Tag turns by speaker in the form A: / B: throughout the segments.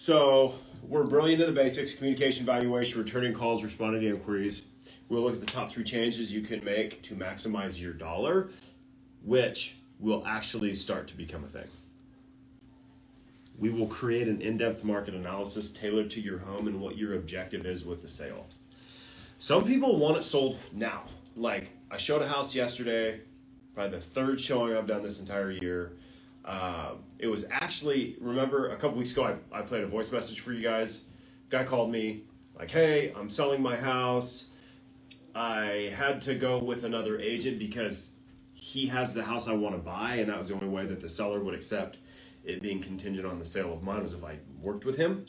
A: So we're brilliant in the basics: communication, valuation, returning calls, responding to inquiries. We'll look at the top 3 changes you can make to maximize your dollar, which will actually start to become a thing. We will create an in-depth market analysis tailored to your home and what your objective is with the sale. Some people want it sold now. Like, I showed a house yesterday, probably the 3rd showing I've done this entire year. It was actually, remember a couple weeks ago, I played a voice message for you guys. Guy called me like, hey, I'm selling my house. I had to go with another agent because he has the house I want to buy, and that was the only way that the seller would accept it being contingent on the sale of mine was if I worked with him.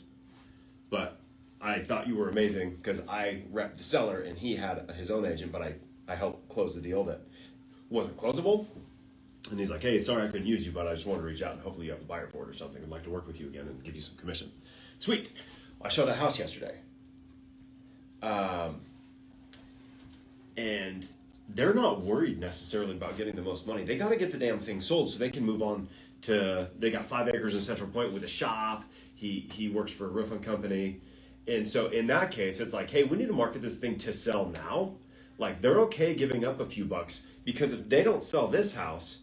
A: But I thought you were amazing because I repped the seller and he had his own agent, but I helped close the deal that wasn't closable. And he's like, hey, sorry I couldn't use you, but I just wanted to reach out and hopefully you have a buyer for it or something. I'd like to work with you again and give you some commission. Sweet. I showed that house yesterday. And they're not worried necessarily about getting the most money. They got to get the damn thing sold so they can move on to, they got 5 acres in Central Point with a shop. He works for a roofing company. And so in that case, it's like, hey, we need to market this thing to sell now. Like, they're okay giving up a few bucks because if they don't sell this house,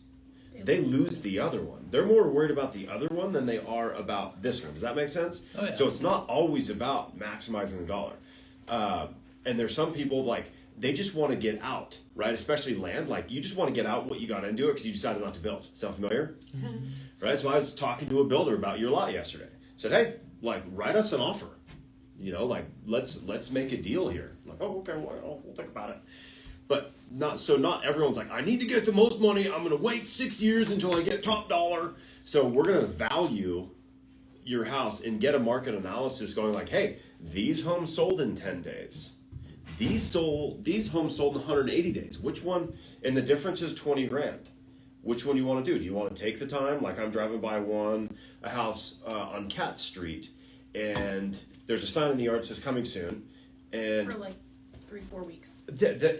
A: they lose the other one. They're more worried about the other one than they are about this one. Does that make sense?
B: Oh, yeah.
A: So it's not always about maximizing the dollar. And there's some people like, they just want to get out, right? Especially land. Like, you just want to get out what you got into it because you decided not to build. Sound familiar? Mm-hmm. Right? So I was talking to a builder about your lot yesterday. Said, hey, like, write us an offer. You know, like, let's make a deal here. I'm like, oh, okay, well, we'll think about it. But not everyone's like, I need to get the most money. I'm going to wait 6 years until I get top dollar. So we're going to value your house and get a market analysis going like, hey, these homes sold in 10 days. These homes sold in 180 days. Which one? And the difference is 20 grand. Which one do you want to do? Do you want to take the time? Like, I'm driving by a house on Cat Street, and there's a sign in the yard that says coming soon. And
C: for like 3-4 weeks.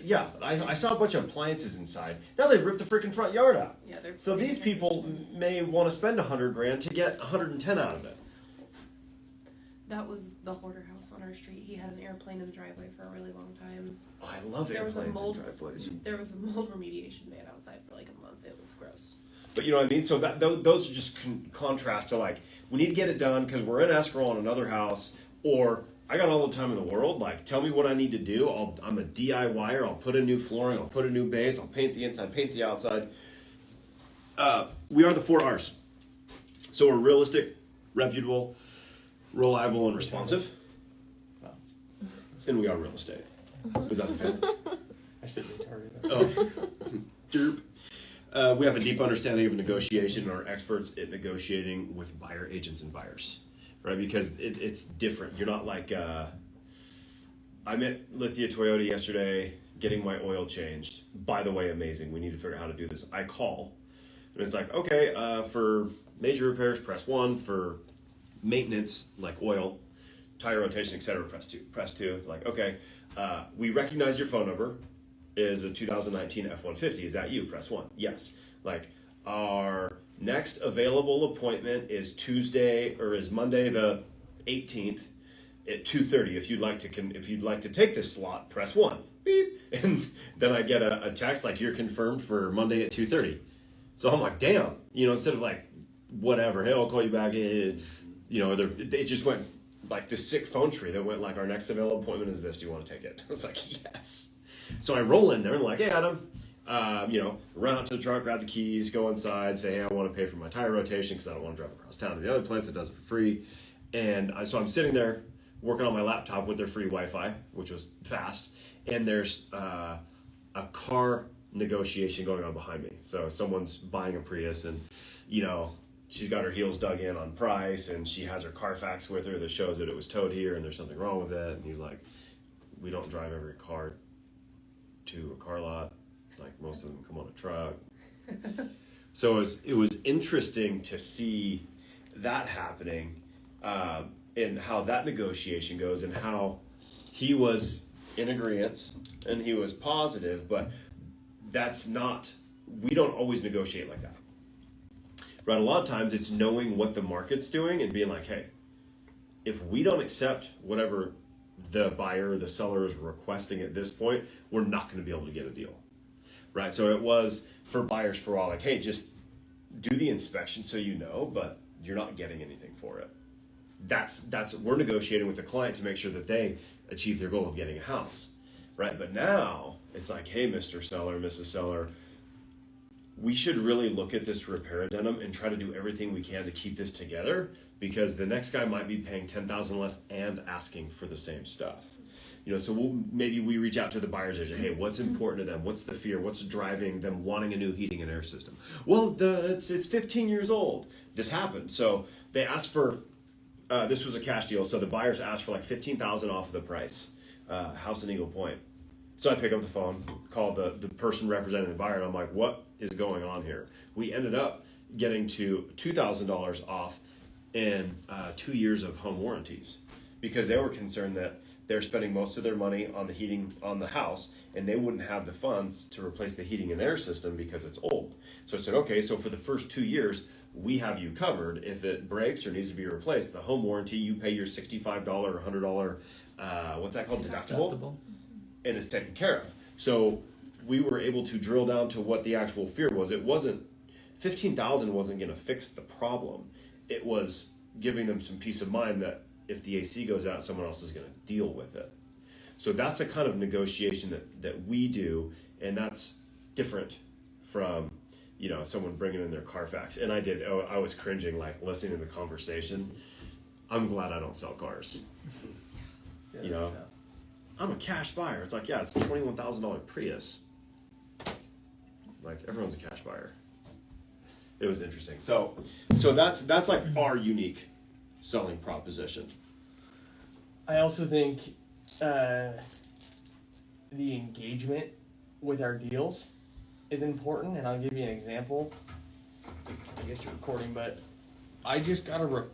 A: Yeah, I saw a bunch of appliances inside. Now they ripped the freaking front yard out.
C: Yeah,
A: so these people may want to spend 100 grand to get 110 out of it.
C: That was the hoarder house on our street. He had an airplane in the driveway for a really long time.
A: Oh, I love airplanes in driveways.
C: There was a mold remediation ban outside for like a month. It was gross.
A: But you know what I mean? So those are just contrast to like, we need to get it done because we're in escrow on another house, or I got all the time in the world. Like, tell me what I need to do. I'm a DIYer. I'll put in new flooring. I'll put a new base. I'll paint the inside, paint the outside. We are the 4 R's. So we're realistic, reputable, reliable, and responsive. Wow. And we are real estate. Was that the thing?
B: I should be targeted.
A: Oh. Derp. We have a deep understanding of negotiation and are experts at negotiating with buyer agents and buyers, right? Because it's different. You're not like, I met Lithia Toyota yesterday getting my oil changed. By the way, amazing. We need to figure out how to do this. I call, and it's like, okay, for major repairs, press 1. For maintenance, like oil, tire rotation, etc., press 2. Like, okay, we recognize your phone number is a 2019 F-150. Is that you? Press 1. Yes. Like, our next available appointment is Monday the 18th at 2:30. If you'd like to take this slot, press 1. Beep. And then I get a text like, you're confirmed for Monday at 2:30. So I'm like, damn. You know, instead of like, whatever, hey, I'll call you back. You know, it just went like this sick phone tree that went like, our next available appointment is this. Do you want to take it? I was like, yes. So I roll in there and like, hey, Adam, run out to the truck, grab the keys, go inside, say, hey, I want to pay for my tire rotation because I don't want to drive across town to the other place that does it for free. And so I'm sitting there working on my laptop with their free Wi-Fi, which was fast. And there's a car negotiation going on behind me. So someone's buying a Prius and, you know, she's got her heels dug in on price and she has her Carfax with her that shows that it was towed here and there's something wrong with it. And he's like, we don't drive every car to a car lot. Like, most of them come on a truck. So it was interesting to see that happening and how that negotiation goes and how he was in agreement and he was positive, but we don't always negotiate like that. Right, a lot of times it's knowing what the market's doing and being like, hey, if we don't accept whatever the buyer or the seller is requesting at this point, we're not going to be able to get a deal, right? So it was for buyers for all like, hey, just do the inspection so you know, but you're not getting anything for it. That's we're negotiating with the client to make sure that they achieve their goal of getting a house, right? But now it's like, hey, Mr. Seller, Mrs. Seller, we should really look at this repair addendum and try to do everything we can to keep this together, because the next guy might be paying $10,000 less and asking for the same stuff. You know, so maybe we reach out to the buyer's agent. Hey, what's important to them? What's the fear? What's driving them wanting a new heating and air system? Well, it's 15 years old. This happened. So they asked for, this was a cash deal. So the buyers asked for like $15,000 off of the price, house in Eagle Point. So I pick up the phone, call the person representing the buyer, and I'm like, what is going on here? We ended up getting to $2,000 off in 2 years of home warranties, because they were concerned that they're spending most of their money on the heating on the house, and they wouldn't have the funds to replace the heating and air system because it's old. So I said, okay, so for the first 2 years, we have you covered. If it breaks or needs to be replaced, the home warranty, you pay your $65 or $100, what's that called, deductible? And it's taken care of. So we were able to drill down to what the actual fear was. It wasn't, $15,000 wasn't going to fix the problem. It was giving them some peace of mind that if the AC goes out, someone else is going to deal with it. So that's the kind of negotiation that we do, and that's different from, you know, someone bringing in their Carfax. And I was cringing, like, listening to the conversation. I'm glad I don't sell cars.
B: Yeah,
A: you know, I'm a cash buyer. It's like, yeah, it's a $21,000 Prius. Like, everyone's a cash buyer. It was interesting. So that's like our unique selling proposition.
B: I also think the engagement with our deals is important, and I'll give you an example. I guess you're recording, but I just got a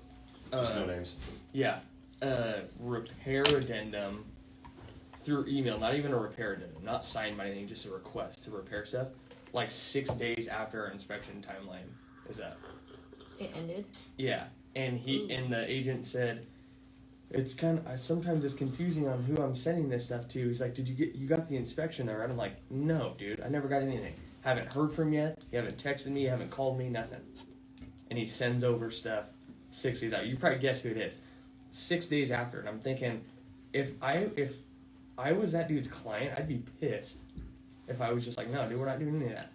A: Just no names.
B: Yeah, repair addendum through email. Not even a repair addendum, not signed by anything, just a request to repair stuff. Like 6 days after our inspection timeline is up.
D: It ended.
B: Yeah, and and the agent said, it's kind of, sometimes it's confusing on who I'm sending this stuff to. He's like, you got the inspection there? And I'm like, no, dude, I never got anything. Haven't heard from you yet. You haven't texted me. You haven't called me. Nothing. And he sends over stuff 6 days out. You probably guess who it is. 6 days after, and I'm thinking, if I was that dude's client, I'd be pissed if I was just like, no, dude, we're not doing any of that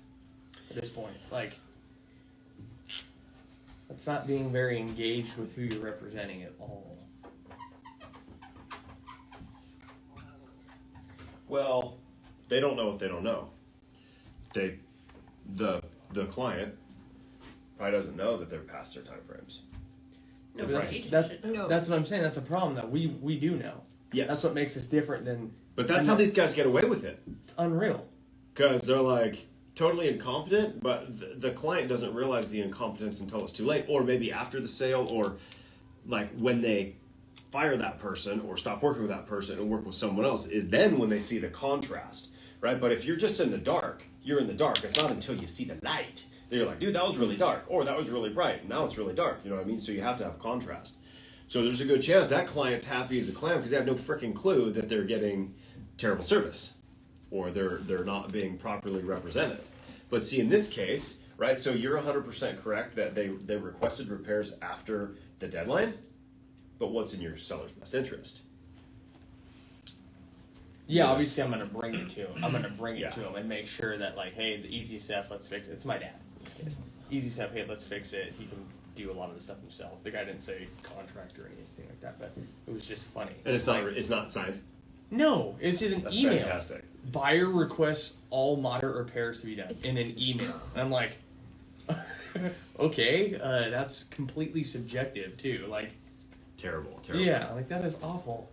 B: at this point. Like, that's not being very engaged with who you're representing at all.
A: Well, they don't know what they don't know. The client probably doesn't know that they're past their time frames.
C: No,
B: But
C: right.
B: that's what I'm saying. That's a problem that we do know.
A: Yes.
B: That's what makes us different than.
A: But that's how these guys get away with it.
B: It's unreal.
A: Because they're like totally incompetent, but the client doesn't realize the incompetence until it's too late, or maybe after the sale, or like when they fire that person or stop working with that person and work with someone else, is then when they see the contrast, right? But if you're just in the dark, you're in the dark. It's not until you see the light that you're like, dude, that was really dark, or that was really bright. Now it's really dark. You know what I mean? So you have to have contrast. So there's a good chance that client's happy as a clam because they have no freaking clue that they're getting terrible service, or they're not being properly represented. But see, in this case, right, so you're 100% correct that they requested repairs after the deadline, but what's in your seller's best interest?
B: Yeah, obviously I'm gonna bring it to him. I'm gonna bring
A: Yeah.
B: it to him and make sure that, like, hey, the easy stuff, let's fix it. It's my dad in this case. Easy stuff, hey, let's fix it. He can do a lot of the stuff himself. The guy didn't say contractor or anything like that, but it was just funny.
A: And it's not signed.
B: No, it's just an
A: That's
B: email.
A: fantastic.
B: Buyer requests all moderate repairs to be done in an email. And I'm like, okay, that's completely subjective too. Like,
A: Terrible.
B: yeah, like that is awful.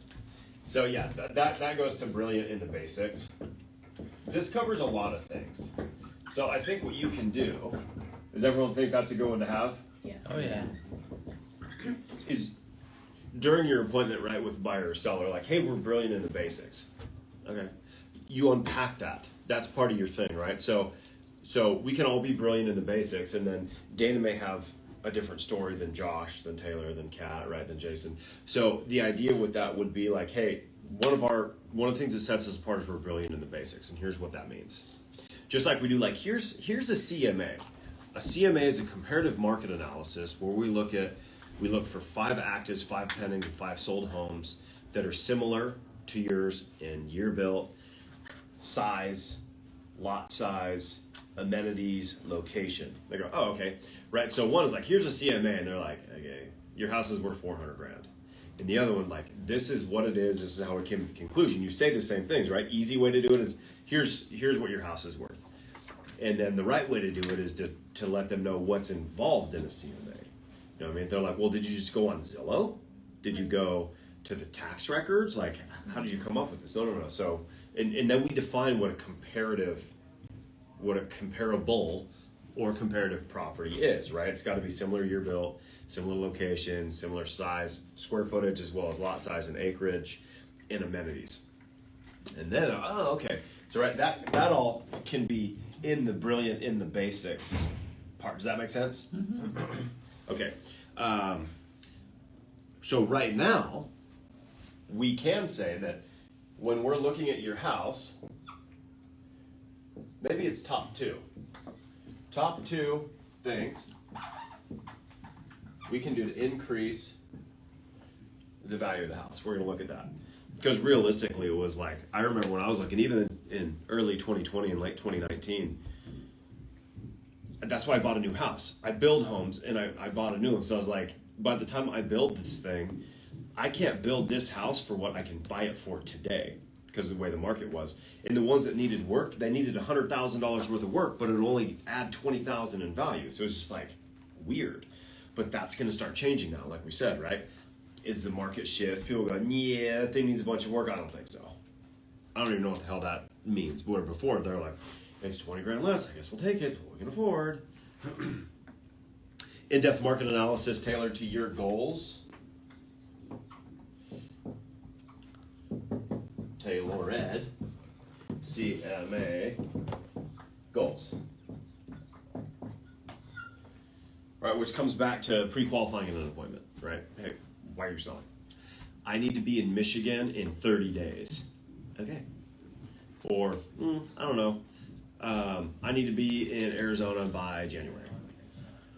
A: So yeah, that goes to brilliant in the basics. This covers a lot of things. So I think what you can do, does everyone think that's a good one to have?
C: Yes.
B: Oh yeah.
A: Is during your appointment, right, with buyer or seller, like, hey, we're brilliant in the basics. Okay. You unpack that. That's part of your thing, right? So we can all be brilliant in the basics, and then Dana may have a different story than Josh, than Taylor, than Kat, right, than Jason. So the idea with that would be like, hey, one of the things that sets us apart is we're brilliant in the basics, and here's what that means. Just like we do, like here's a CMA. A CMA is a comparative market analysis where we look for 5 actives, 5 pending, and 5 sold homes that are similar to yours in year built, size, lot size, amenities, location. They go, oh, okay, right. So one is like, here's a CMA, and they're like, okay, your house is worth $400,000. And the other one, like, this is what it is. This is how we came to the conclusion. You say the same things, right? Easy way to do it is here's what your house is worth. And then the right way to do it is to let them know what's involved in a CMA. You know what I mean? They're like, well, did you just go on Zillow? Did you go to the tax records? Like, how did you come up with this? No. So, and then we define what a comparable or comparative property is, right? It's got to be similar year built, similar location, similar size, square footage, as well as lot size and acreage and amenities. And then, oh, okay. So, right, that all can be in the brilliant, in the basics part. Does that make sense? Mm-hmm. Okay. So right now, we can say that when we're looking at your house, maybe it's top 2. Top 2 things we can do to increase the value of the house. We're going to look at that. Because realistically, it was like, I remember when I was looking, even in early 2020 and late 2019, that's why I bought a new house. I build homes, and I bought a new one. So I was like, by the time I build this thing, I can't build this house for what I can buy it for today because of the way the market was. And the ones that needed work, they needed $100,000 worth of work, but it would only add $20,000 in value. So it's just like weird. But that's going to start changing now, like we said, right? Is the market shifts. People go, yeah, that thing needs a bunch of work. I don't think so. I don't even know what the hell that means. Where before they're like, it's $20,000 less. I guess we'll take it. It's what we can afford. In-depth market analysis tailored to your goals. Tailored CMA goals. Right, which comes back to pre-qualifying an appointment, right? Hey, why are you selling? I need to be in Michigan in 30 days. Okay. Or, I don't know. I need to be in Arizona by January.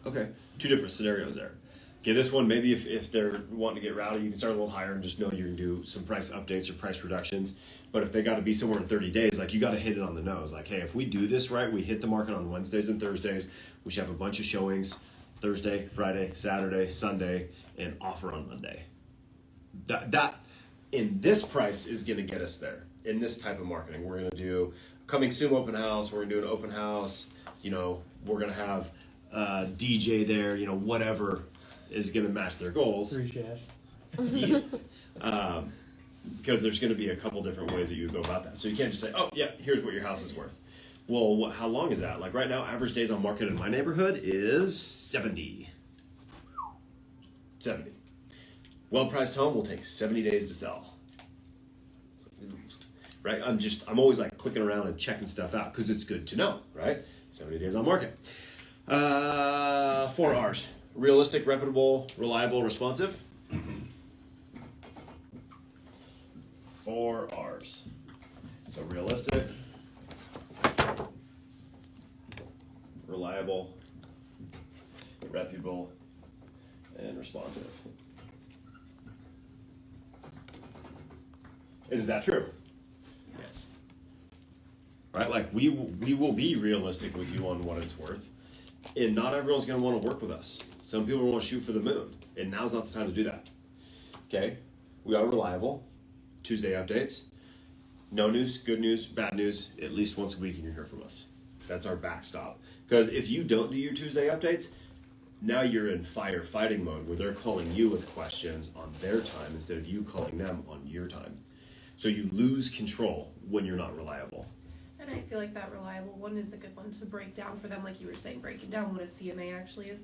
A: Okay. 2 different scenarios there. Okay, this one, maybe if they're wanting to get rowdy, you can start a little higher and just know you can do some price updates or price reductions. But if they got to be somewhere in 30 days, like you got to hit it on the nose. Like, hey, if we do this right, we hit the market on Wednesdays and Thursdays. We should have a bunch of showings Thursday, Friday, Saturday, Sunday, and offer on Monday. That in this price is going to get us there. In this type of marketing, we're going to do coming soon open house. We're going to do an open house. You know, we're going to have DJ there. You know, whatever is going to match their goals.
B: 3 shafts.
A: Yeah. Because there's going to be a couple different ways that you go about that. So you can't just say, oh, yeah, here's what your house is worth. Well, how long is that? Like right now, average days on market in my neighborhood is 70. 70. Well-priced home will take 70 days to sell. Right? I'm always like clicking around and checking stuff out because it's good to know, right? 70 days on market. 4 R's. Realistic, reputable, reliable, responsive. 4 R's. So realistic, reliable, reputable, and responsive. And is that true? Yes. Right? Like we will be realistic with you on what it's worth. And not everyone's going to want to work with us. Some people want to shoot for the moon. And now's not the time to do that. Okay? We are reliable. Tuesday updates. No news, good news, bad news. At least once a week you can hear from us. That's our backstop. Because if you don't do your Tuesday updates, now you're in firefighting mode where they're calling you with questions on their time instead of you calling them on your time. So you lose control when you're not reliable.
C: And I feel like that reliable one is a good one to break down for them, like you were saying, breaking down what a CMA actually is.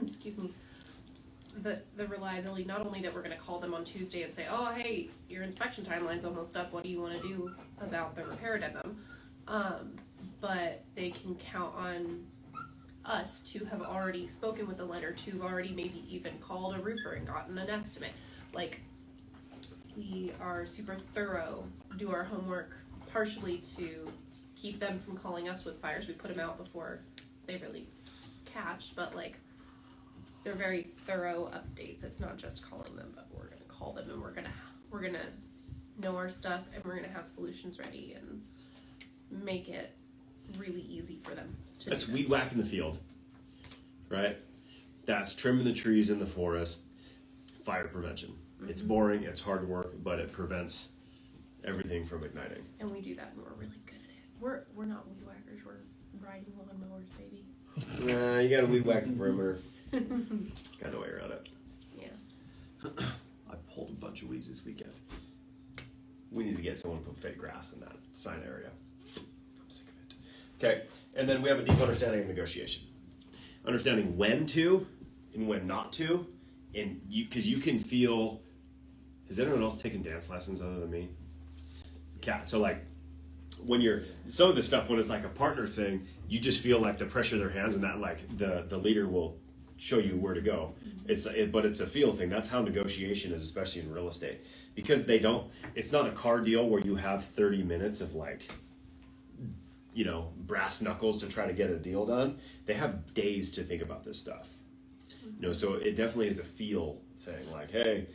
C: Excuse me. The reliability, not only that we're going to call them on Tuesday and say, oh, hey, your inspection timeline's almost up. What do you want to do about the repair addendum? But they can count on us to have already spoken with the Leonard, to have already maybe even called a roofer and gotten an estimate. Like, we are super thorough, do our homework partially to keep them from calling us with fires. We put them out before they really catch, but like, they're very thorough updates. It's not just calling them, but we're gonna call them and we're gonna know our stuff and we're gonna have solutions ready and make it really easy for them to
A: That's
C: do
A: weed
C: this.
A: whack in the field, right? That's trimming the trees in the forest, fire prevention. It's boring, it's hard work, but it prevents everything from igniting.
C: And we do that and we're really good at it. We're not weed whackers, we're riding lawnmowers, baby.
A: You gotta weed whack the perimeter. Kind of way around it.
C: Yeah.
A: I pulled a bunch of weeds this weekend. We need to get someone to put fake grass in that sign area. I'm sick of it. Okay, and then we have a deep understanding of negotiation. Understanding when to and when not to, and because you can feel. Has anyone else taken dance lessons other than me? Yeah, so like when you're some of the stuff when it's like a partner thing, you just feel like the pressure of their hands and that like the leader will show you where to go. But it's a feel thing. That's how negotiation is, especially in real estate, because it's not a car deal where you have 30 minutes of like, brass knuckles to try to get a deal done. They have days to think about this stuff. So it definitely is a feel thing. Like, hey,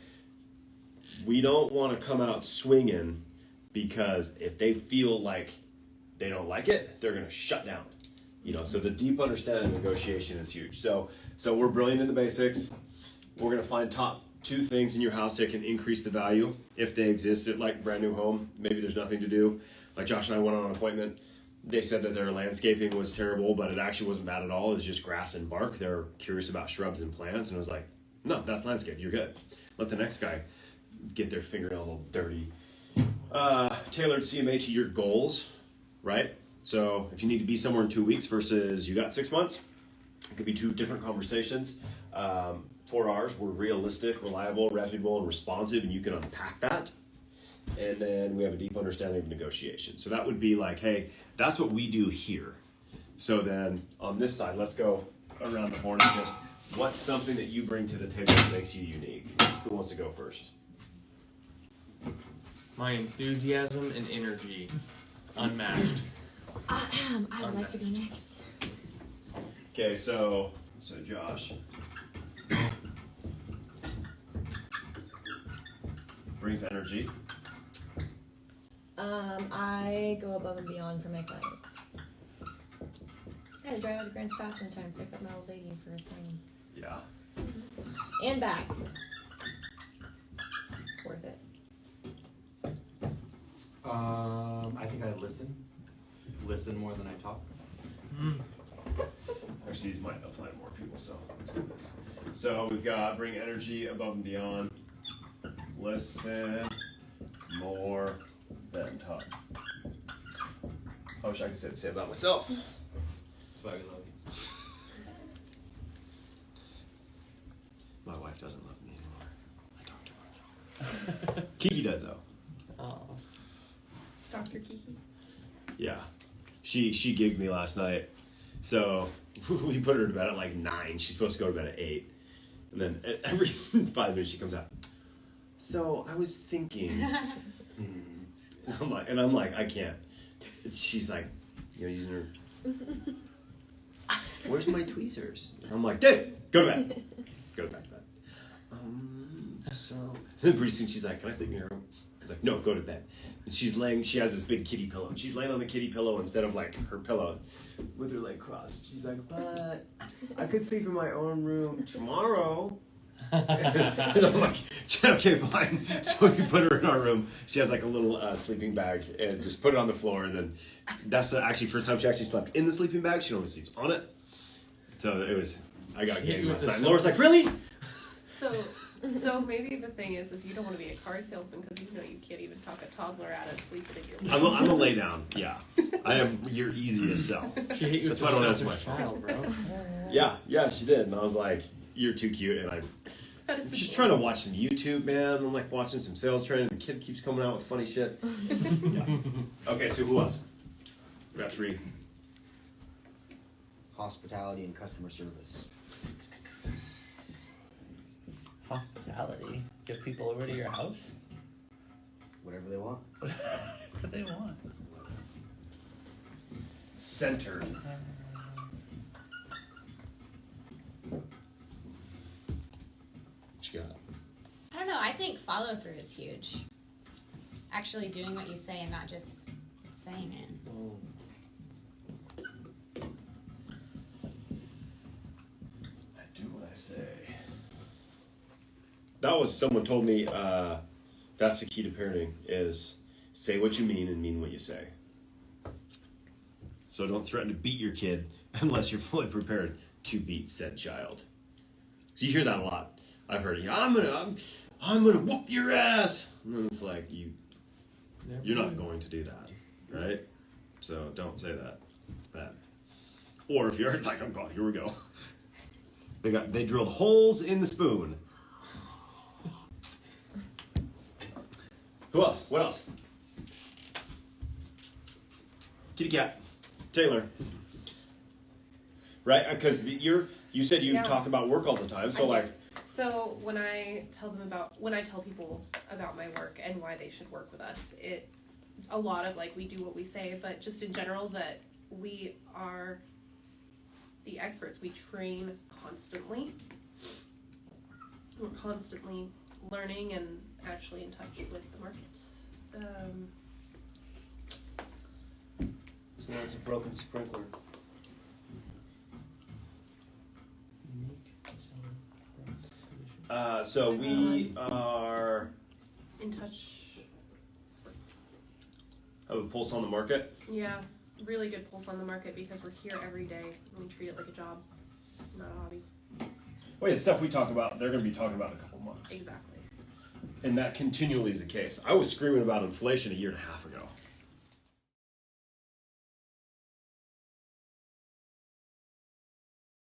A: we don't want to come out swinging, because if they feel like they don't like it, they're going to shut down. So the deep understanding of negotiation is huge. So we're brilliant in the basics. We're going to find top 2 things in your house that can increase the value if they exist at like brand new home. Maybe there's nothing to do. Like Josh and I went on an appointment. They said that their landscaping was terrible, but it actually wasn't bad at all. It was just grass and bark. They're curious about shrubs and plants. And I was like, no, that's landscape. You're good. Let the next guy get their fingernail a little dirty. Tailored CMA to your goals, right? So if you need to be somewhere in 2 weeks versus you got 6 months, it could be 2 different conversations. For ours, we're realistic, reliable, reputable, and responsive, and you can unpack that. And then we have a deep understanding of negotiation. So that would be like, hey, that's what we do here. So then on this side, let's go around the horn and just, what's something that you bring to the table that makes you unique? Who wants to go first?
B: My enthusiasm and energy, unmatched.
D: I would like to go next.
A: Okay, so Josh brings energy.
D: I go above and beyond for my clients. I had to drive out to Grants Pass one time, pick up my old lady for a swing.
A: Yeah.
D: And back. Worth it.
E: I think I listen more than I talk.
A: Actually, these might apply to more people, so let's do this. So we've got bring energy above and beyond. Listen more than talk. I wish I could say the same about myself.
E: That's why we love you.
A: My wife doesn't love me anymore. I talk too much. Kiki does though.
B: Oh.
C: Dr. Kiki.
A: Yeah, she gigged me last night, so we put her to bed at like 9. She's supposed to go to bed at 8, and then every 5 minutes she comes out. So I was thinking, and I'm like, I can't. She's like, using her. Where's my tweezers? And I'm like, dude, go to bed. Go back to bed. So then pretty soon she's like, can I sleep in your room? I was like, no, go to bed. And she has this big kitty pillow. And she's laying on the kitty pillow instead of like her pillow with her leg crossed. She's like, but I could sleep in my own room tomorrow. And I'm like, okay, fine. So we put her in our room. She has like a little sleeping bag and just put it on the floor. And then that's actually first time she actually slept in the sleeping bag. She normally sleeps on it. So I got game last night. And Laura's like, really?
C: So maybe the thing is you don't want to be a car salesman because you can't even talk a toddler out of sleeping in your room.
A: I'm a lay down. Yeah, I am. You're easy to sell.
B: She hit you with
A: That's why I don't
B: a
A: ask my
B: child, bro.
A: Yeah, she did. And I was like, you're too cute. And I'm just trying to watch some YouTube, man. I'm like watching some sales training. The kid keeps coming out with funny shit. Yeah. Okay, so who else? We got 3.
F: hospitality and customer service.
G: Hospitality. Get people over to your house.
F: Whatever they want.
G: What they want.
A: Centered. What you got?
H: I don't know. I think follow through is huge. Actually doing what you say and not just saying it.
A: I do what I say. That was someone told me. That's the key to parenting: is say what you mean and mean what you say. So don't threaten to beat your kid unless you're fully prepared to beat said child. So you hear that a lot. I've heard it. I'm gonna whoop your ass. And it's like you're not going to do that, right? So don't say that. It's bad. Or if you're like, oh God, here we go. They drilled holes in the spoon. Who else? What else? Kitty cat. Taylor. Right? Because you said you talk about work all the time. So
C: So when I tell people about my work and why they should work with us, a lot of we do what we say, but just in general that we are the experts. We train constantly. We're constantly learning and actually in touch with the market.
B: So that's a broken sprinkler.
A: so we are
C: In touch.
A: have a pulse on the market.
C: Yeah, really good pulse on the market because we're here every day and we treat it like a job, not a hobby.
A: Well, yeah, stuff we talk about, they're going to be talking about in a couple months.
C: Exactly.
A: And that continually is the case. I was screaming about inflation a year and a half ago.